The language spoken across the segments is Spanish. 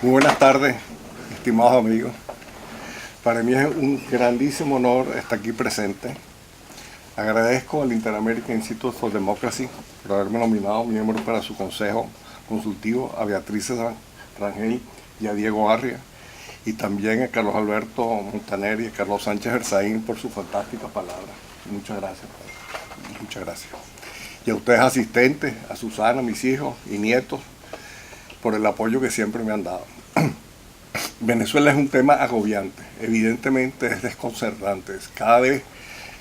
Muy buenas tardes, estimados amigos. Para mí es un grandísimo honor estar aquí presente. Agradezco al Inter-American Institute for Democracy por haberme nominado miembro para su consejo consultivo, a Beatriz Rangel y a Diego Arria, y también a Carlos Alberto Montaner y a Carlos Sánchez Erzaín por sus fantásticas palabras. Muchas gracias. Muchas gracias. Y a ustedes asistentes, a Susana, mis hijos y nietos, por el apoyo que siempre me han dado. Venezuela es un tema agobiante, evidentemente es desconcertante. Cada vez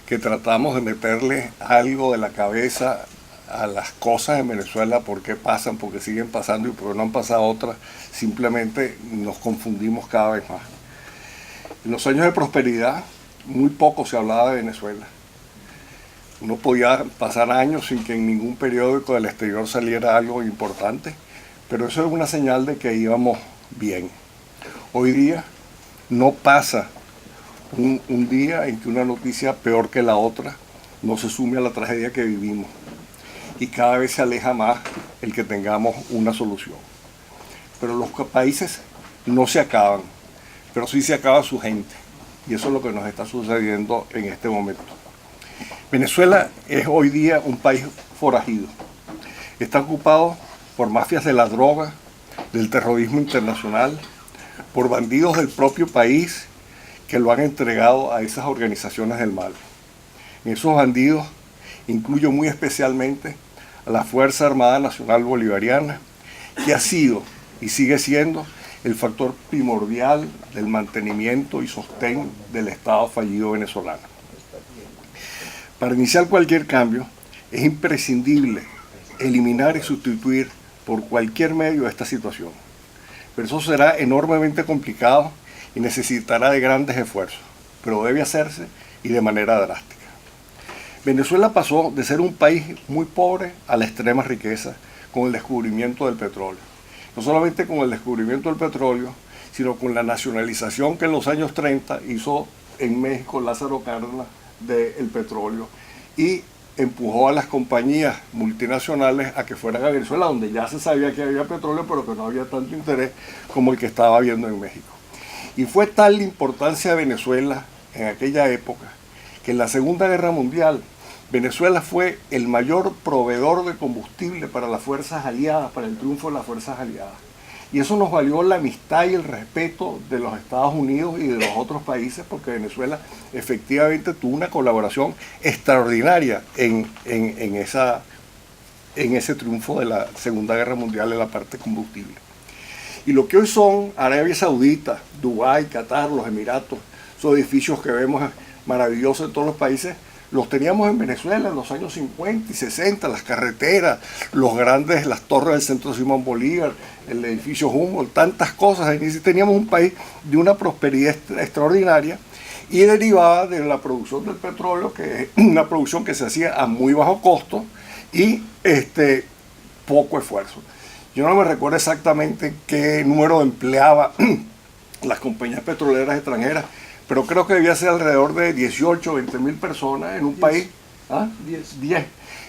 que tratamos de meterle algo de la cabeza a las cosas en Venezuela, por qué pasan, por qué siguen pasando y por qué no han pasado otras, simplemente nos confundimos cada vez más. En los años de prosperidad, muy poco se hablaba de Venezuela. Uno podía pasar años sin que en ningún periódico del exterior saliera algo importante, pero eso es una señal de que íbamos bien. Hoy día no pasa un día en que una noticia peor que la otra no se sume a la tragedia que vivimos, y cada vez se aleja más el que tengamos una solución. Pero los países no se acaban, pero sí se acaba su gente, y eso es lo que nos está sucediendo en este momento. Venezuela es hoy día un país forajido. Está ocupado por mafias de la droga, del terrorismo internacional, por bandidos del propio país que lo han entregado a esas organizaciones del mal. En esos bandidos incluyo muy especialmente a la Fuerza Armada Nacional Bolivariana, que ha sido y sigue siendo el factor primordial del mantenimiento y sostén del Estado fallido venezolano. Para iniciar cualquier cambio es imprescindible eliminar y sustituir por cualquier medio esta situación. Pero eso será enormemente complicado y necesitará de grandes esfuerzos, pero debe hacerse y de manera drástica. Venezuela pasó de ser un país muy pobre a la extrema riqueza con el descubrimiento del petróleo. No solamente con el descubrimiento del petróleo, sino con la nacionalización que en los años 30 hizo en México Lázaro Cárdenas del petróleo y empujó a las compañías multinacionales a que fueran a Venezuela, donde ya se sabía que había petróleo, pero que no había tanto interés como el que estaba habiendo en México. Y fue tal la importancia de Venezuela en aquella época, que en la Segunda Guerra Mundial, Venezuela fue el mayor proveedor de combustible para las fuerzas aliadas, para el triunfo de las fuerzas aliadas. Y eso nos valió la amistad y el respeto de los Estados Unidos y de los otros países, porque Venezuela efectivamente tuvo una colaboración extraordinaria en ese triunfo de la Segunda Guerra Mundial en la parte combustible. Y lo que hoy son Arabia Saudita, Dubái, Qatar, los Emiratos, esos edificios que vemos maravillosos en todos los países, los teníamos en Venezuela en los años 50 y 60, las carreteras, las torres del Centro Simón Bolívar, el edificio Humboldt, tantas cosas. Y teníamos un país de una prosperidad extraordinaria y derivada de la producción del petróleo, que es una producción que se hacía a muy bajo costo y poco esfuerzo. Yo no me recuerdo exactamente qué número empleaba las compañías petroleras extranjeras, pero creo que debía ser alrededor de 18 o 20 mil personas en un país, 10,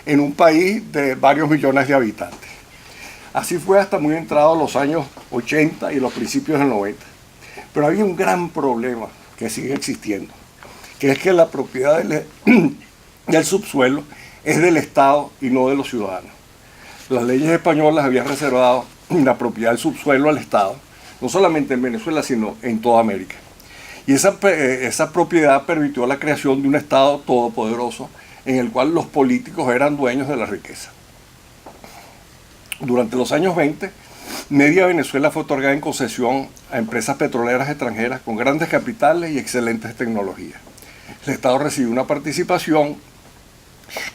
en un país de varios millones de habitantes. Así fue hasta muy entrados los años 80 y los principios del 90. Pero había un gran problema que sigue existiendo, que es que la propiedad del subsuelo es del Estado y no de los ciudadanos. Las leyes españolas habían reservado la propiedad del subsuelo al Estado, no solamente en Venezuela, sino en toda América. Y esa propiedad permitió la creación de un Estado todopoderoso en el cual los políticos eran dueños de la riqueza. Durante los años 20, media Venezuela fue otorgada en concesión a empresas petroleras extranjeras con grandes capitales y excelentes tecnologías. El Estado recibió una participación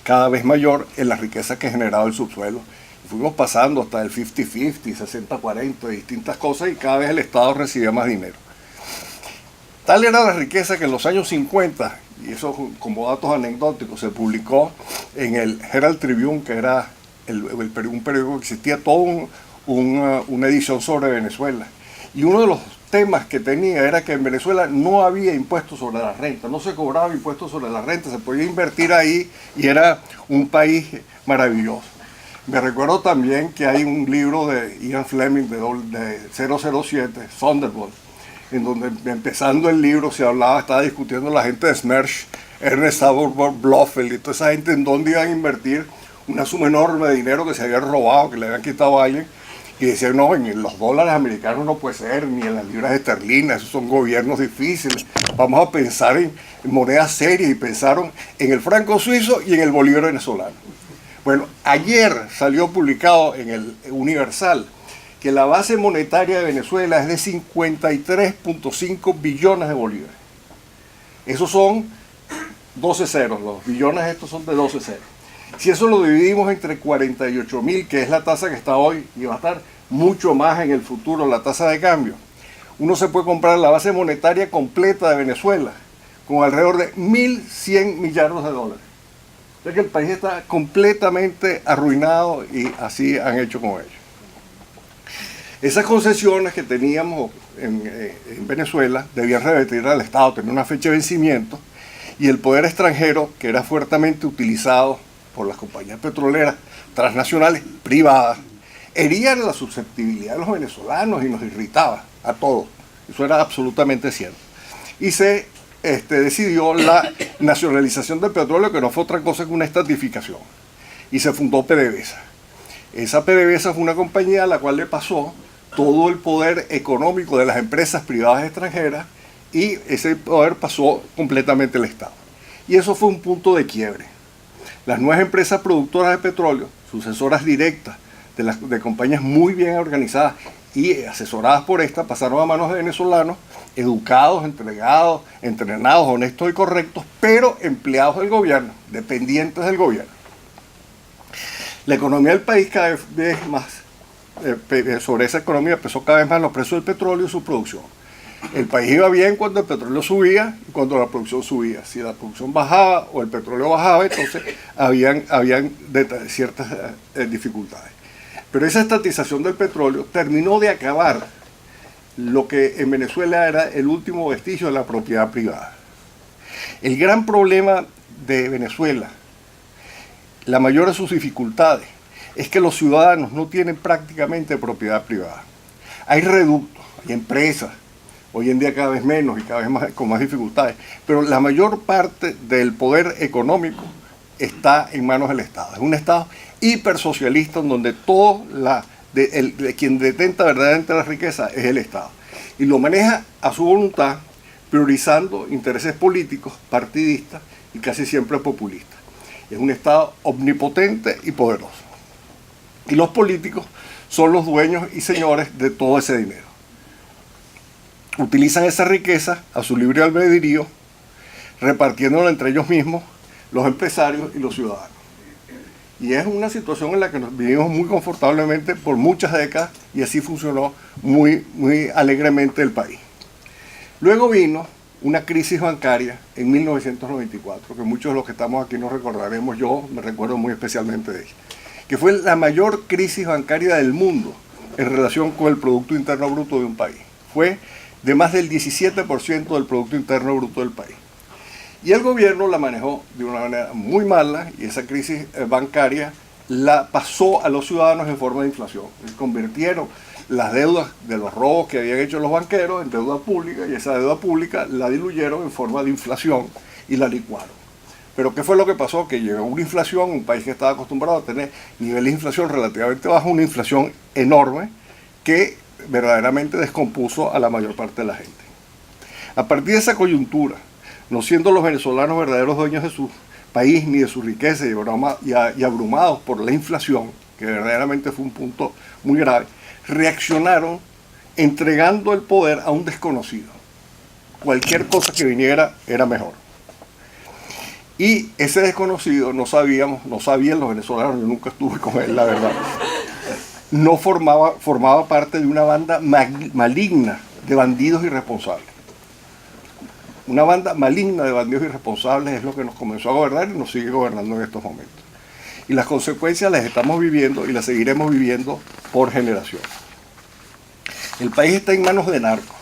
cada vez mayor en la riqueza que generaba el subsuelo. Fuimos pasando hasta el 50-50, 60-40, distintas cosas, y cada vez el Estado recibía más dinero. Tal era la riqueza que en los años 50, y eso como datos anecdóticos, se publicó en el Herald Tribune, que era un periódico que existía, toda una edición sobre Venezuela. Y uno de los temas que tenía era que en Venezuela no había impuestos sobre la renta, no se cobraba impuestos sobre la renta, se podía invertir ahí y era un país maravilloso. Me recuerdo también que hay un libro de Ian Fleming de 007, Thunderbolt, en donde empezando el libro se hablaba, estaba discutiendo la gente de Smersh, Ernest Saborburg, Blofeld y toda esa gente en dónde iban a invertir una suma enorme de dinero que se había robado, que le habían quitado a alguien, y decían, no, en los dólares americanos no puede ser, ni en las libras esterlinas, esos son gobiernos difíciles, vamos a pensar en monedas serias, y pensaron en el franco suizo y en el bolívar venezolano. Bueno, ayer salió publicado en el Universal que la base monetaria de Venezuela es de 53.5 billones de bolívares. Esos son 12 ceros, los billones estos son de 12 ceros. Si eso lo dividimos entre 48.000, que es la tasa que está hoy, y va a estar mucho más en el futuro la tasa de cambio, uno se puede comprar la base monetaria completa de Venezuela con alrededor de 1.100 millardos de dólares. O sea que el país está completamente arruinado y así han hecho con ellos. Esas concesiones que teníamos en Venezuela debían revertir al Estado, tener una fecha de vencimiento, y el poder extranjero, que era fuertemente utilizado por las compañías petroleras transnacionales privadas, herían la susceptibilidad de los venezolanos y nos irritaba a todos. Eso era absolutamente cierto. Y se decidió la nacionalización del petróleo, que no fue otra cosa que una estatificación. Y se fundó PDVSA. Esa PDVSA fue una compañía a la cual le pasó todo el poder económico de las empresas privadas extranjeras, y ese poder pasó completamente al Estado. Y eso fue un punto de quiebre. Las nuevas empresas productoras de petróleo, sucesoras directas de compañías muy bien organizadas y asesoradas por esta, pasaron a manos de venezolanos educados, entregados, entrenados, honestos y correctos, pero empleados del gobierno, dependientes del gobierno. La economía del país cada vez más, sobre esa economía pesó cada vez más los precios del petróleo y su producción. El país iba bien cuando el petróleo subía y cuando la producción subía. Si la producción bajaba o el petróleo bajaba, entonces habían ciertas dificultades. Pero esa estatización del petróleo terminó de acabar lo que en Venezuela era el último vestigio de la propiedad privada. El gran problema de Venezuela, la mayor de sus dificultades, es que los ciudadanos no tienen prácticamente propiedad privada. Hay reductos, hay empresas, hoy en día cada vez menos y cada vez más, con más dificultades, pero la mayor parte del poder económico está en manos del Estado. Es un Estado hipersocialista en donde quien detenta verdaderamente la riqueza es el Estado. Y lo maneja a su voluntad, priorizando intereses políticos, partidistas y casi siempre populistas. Es un Estado omnipotente y poderoso. Y los políticos son los dueños y señores de todo ese dinero. Utilizan esa riqueza a su libre albedrío, repartiéndola entre ellos mismos, los empresarios y los ciudadanos. Y es una situación en la que nos vivimos muy confortablemente por muchas décadas, y así funcionó muy alegremente el país. Luego vino una crisis bancaria en 1994, que muchos de los que estamos aquí nos recordaremos, yo me recuerdo muy especialmente de ella, que fue la mayor crisis bancaria del mundo en relación con el Producto Interno Bruto de un país. Fue de más del 17% del Producto Interno Bruto del país. Y el gobierno la manejó de una manera muy mala, y esa crisis bancaria la pasó a los ciudadanos en forma de inflación. Convirtieron las deudas de los robos que habían hecho los banqueros en deuda pública, y esa deuda pública la diluyeron en forma de inflación y la licuaron. Pero ¿qué fue lo que pasó? Que llegó una inflación, un país que estaba acostumbrado a tener niveles de inflación relativamente bajos, una inflación enorme que verdaderamente descompuso a la mayor parte de la gente. A partir de esa coyuntura, no siendo los venezolanos verdaderos dueños de su país ni de su riqueza, y abrumados por la inflación, que verdaderamente fue un punto muy grave, reaccionaron entregando el poder a un desconocido. Cualquier cosa que viniera era mejor. Y ese desconocido no sabían los venezolanos, yo nunca estuve con él, la verdad, no formaba parte de una banda maligna de bandidos irresponsables. Una banda maligna de bandidos irresponsables es lo que nos comenzó a gobernar y nos sigue gobernando en estos momentos. Y las consecuencias las estamos viviendo y las seguiremos viviendo por generaciones. El país está en manos de narcos.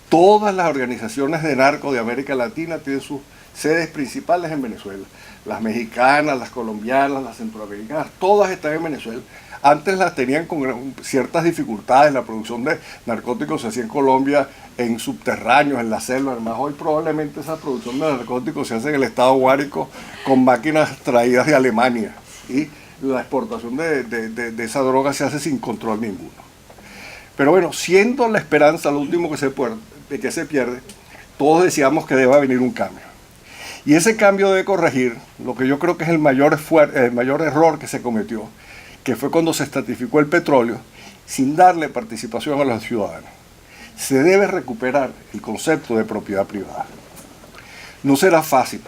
Todas las organizaciones de narcos de América Latina tienen sus sedes principales en Venezuela. Las mexicanas, las colombianas, las centroamericanas, todas están en Venezuela. Antes las tenían con ciertas dificultades, la producción de narcóticos se hacía en Colombia en subterráneos, en la selva. Además, hoy probablemente esa producción de narcóticos se hace en el estado Guárico con máquinas traídas de Alemania. Y la exportación de esa droga se hace sin control ninguno. Pero bueno, siendo la esperanza lo último que se pierde, todos decíamos que deba venir un cambio. Y ese cambio debe corregir lo que yo creo que es el mayor error que se cometió, que fue cuando se estratificó el petróleo sin darle participación a los ciudadanos. Se debe recuperar el concepto de propiedad privada. No será fácil.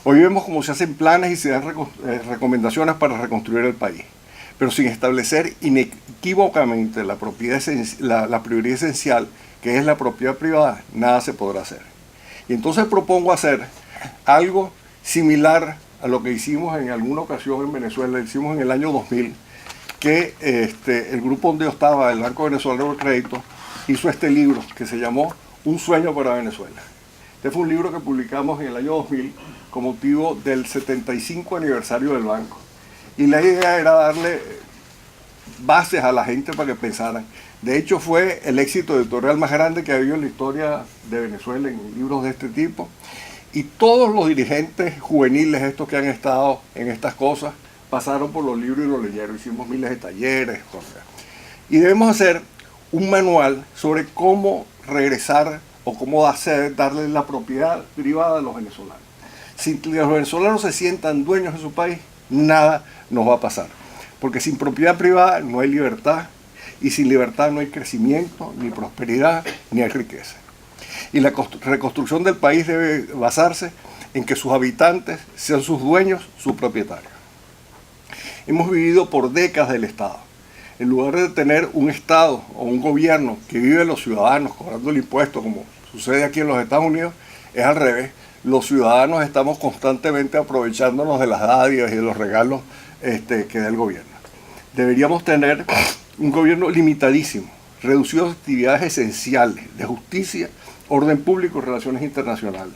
Hoy vemos cómo se hacen planes y se dan recomendaciones para reconstruir el país, pero sin establecer inequívocamente la prioridad esencial, que es la propiedad privada, nada se podrá hacer. Y entonces propongo hacer algo similar a lo que hicimos en alguna ocasión en Venezuela, hicimos en el año 2000, que el grupo donde yo estaba, el Banco Venezolano de Crédito, hizo este libro que se llamó Un sueño para Venezuela. Este fue un libro que publicamos en el año 2000 con motivo del 75 aniversario del banco. Y la idea era darle bases a la gente para que pensaran. De hecho, fue el éxito editorial más grande que ha habido en la historia de Venezuela en libros de este tipo. Y todos los dirigentes juveniles, estos que han estado en estas cosas, pasaron por los libros y los leyeron. Hicimos miles de talleres. Y debemos hacer un manual sobre cómo regresar o cómo darle la propiedad privada a los venezolanos. Si los venezolanos se sientan dueños de su país, nada nos va a pasar. Porque sin propiedad privada no hay libertad, y sin libertad no hay crecimiento, ni prosperidad, ni hay riqueza. Y la reconstrucción del país debe basarse en que sus habitantes sean sus dueños, sus propietarios. Hemos vivido por décadas del Estado. En lugar de tener un Estado o un gobierno que vive de los ciudadanos cobrando el impuesto, como sucede aquí en los Estados Unidos, es al revés. Los ciudadanos estamos constantemente aprovechándonos de las dádivas y de los regalos que da el gobierno. Deberíamos tener un gobierno limitadísimo, reducido a actividades esenciales de justicia, orden público y relaciones internacionales.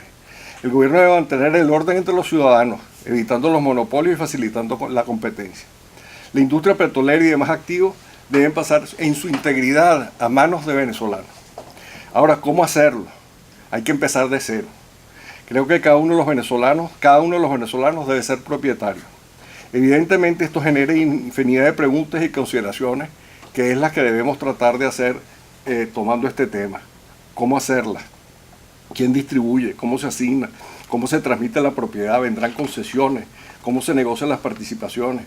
El gobierno debe mantener el orden entre los ciudadanos, evitando los monopolios y facilitando la competencia. La industria petrolera y demás activos deben pasar en su integridad a manos de venezolanos. Ahora, ¿cómo hacerlo? Hay que empezar de cero. Creo que cada uno de los venezolanos debe ser propietario. Evidentemente esto genera infinidad de preguntas y consideraciones, que es las que debemos tratar de hacer tomando este tema. ¿Cómo hacerla? ¿Quién distribuye? ¿Cómo se asigna? ¿Cómo se transmite la propiedad? ¿Vendrán concesiones? ¿Cómo se negocian las participaciones?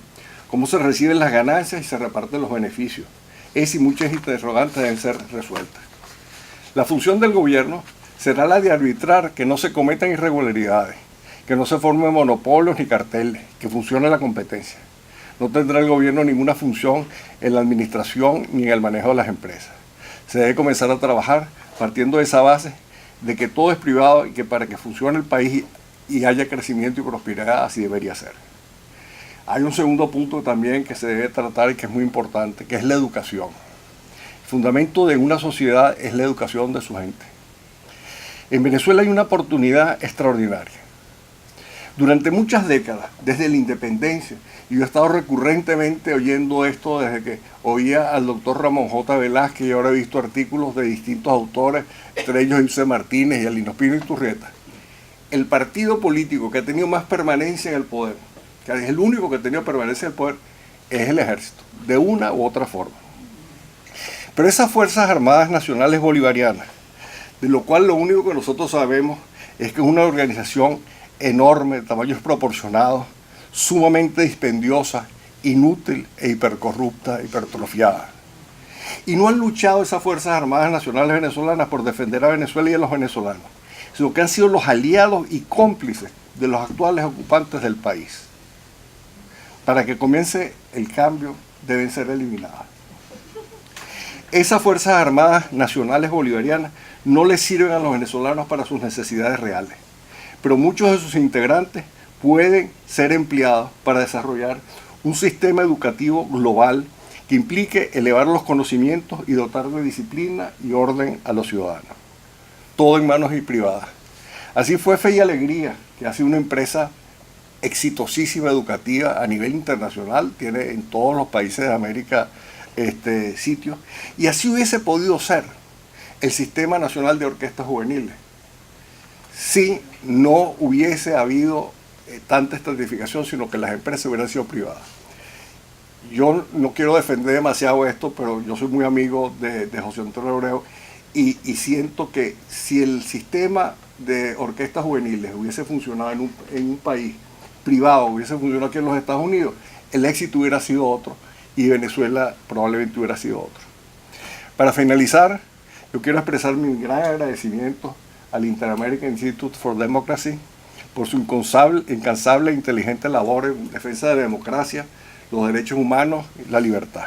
¿Cómo se reciben las ganancias y se reparten los beneficios? Y muchas interrogantes deben ser resueltas. La función del gobierno será la de arbitrar que no se cometan irregularidades, que no se formen monopolios ni carteles, que funcione la competencia. No tendrá el gobierno ninguna función en la administración ni en el manejo de las empresas. Se debe comenzar a trabajar partiendo de esa base de que todo es privado y que para que funcione el país y haya crecimiento y prosperidad, así debería ser. Hay un segundo punto también que se debe tratar y que es muy importante, que es la educación. El fundamento de una sociedad es la educación de su gente. En Venezuela hay una oportunidad extraordinaria. Durante muchas décadas, desde la independencia, y yo he estado recurrentemente oyendo esto desde que oía al doctor Ramón J. Velázquez y ahora he visto artículos de distintos autores, entre ellos José Martínez y Alino Espino Iturrieta. El partido político que ha tenido más permanencia en el poder, que es el único que ha tenido permanencia en el poder, es el ejército, de una u otra forma. Pero esas Fuerzas Armadas Nacionales Bolivarianas, de lo cual lo único que nosotros sabemos es que es una organización enorme, de tamaños proporcionados, sumamente dispendiosa, inútil e hipercorrupta, hipertrofiada. Y no han luchado esas Fuerzas Armadas Nacionales venezolanas por defender a Venezuela y a los venezolanos, sino que han sido los aliados y cómplices de los actuales ocupantes del país. Para que comience el cambio, deben ser eliminadas. Esas Fuerzas Armadas Nacionales Bolivarianas no les sirven a los venezolanos para sus necesidades reales, pero muchos de sus integrantes pueden ser empleados para desarrollar un sistema educativo global que implique elevar los conocimientos y dotar de disciplina y orden a los ciudadanos. Todo en manos privadas. Así fue Fe y Alegría, que ha sido una empresa exitosísima educativa a nivel internacional, tiene en todos los países de América sitios, y así hubiese podido ser el Sistema Nacional de Orquestas Juveniles si no hubiese habido tanta estratificación, sino que las empresas hubieran sido privadas. Yo no quiero defender demasiado esto, pero yo soy muy amigo de José Antonio Abreu y siento que si el sistema de orquestas juveniles hubiese funcionado en un país privado, hubiese funcionado aquí en los Estados Unidos, el éxito hubiera sido otro y Venezuela probablemente hubiera sido otro. Para finalizar, yo quiero expresar mi gran agradecimiento al Inter-American Institute for Democracy por su incansable e inteligente labor en defensa de la democracia, los derechos humanos y la libertad.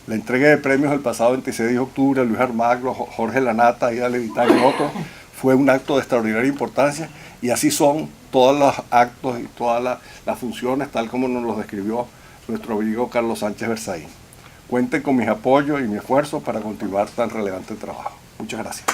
La entrega de premios el pasado 26 de octubre a Luis Almagro, Jorge Lanata, Aida Levitán y otros fue un acto de extraordinaria importancia, y así son todos los actos y todas las funciones tal como nos los describió nuestro amigo Carlos Sánchez Versailles. Cuenten con mis apoyos y mi esfuerzo para continuar tan relevante trabajo. Muchas gracias.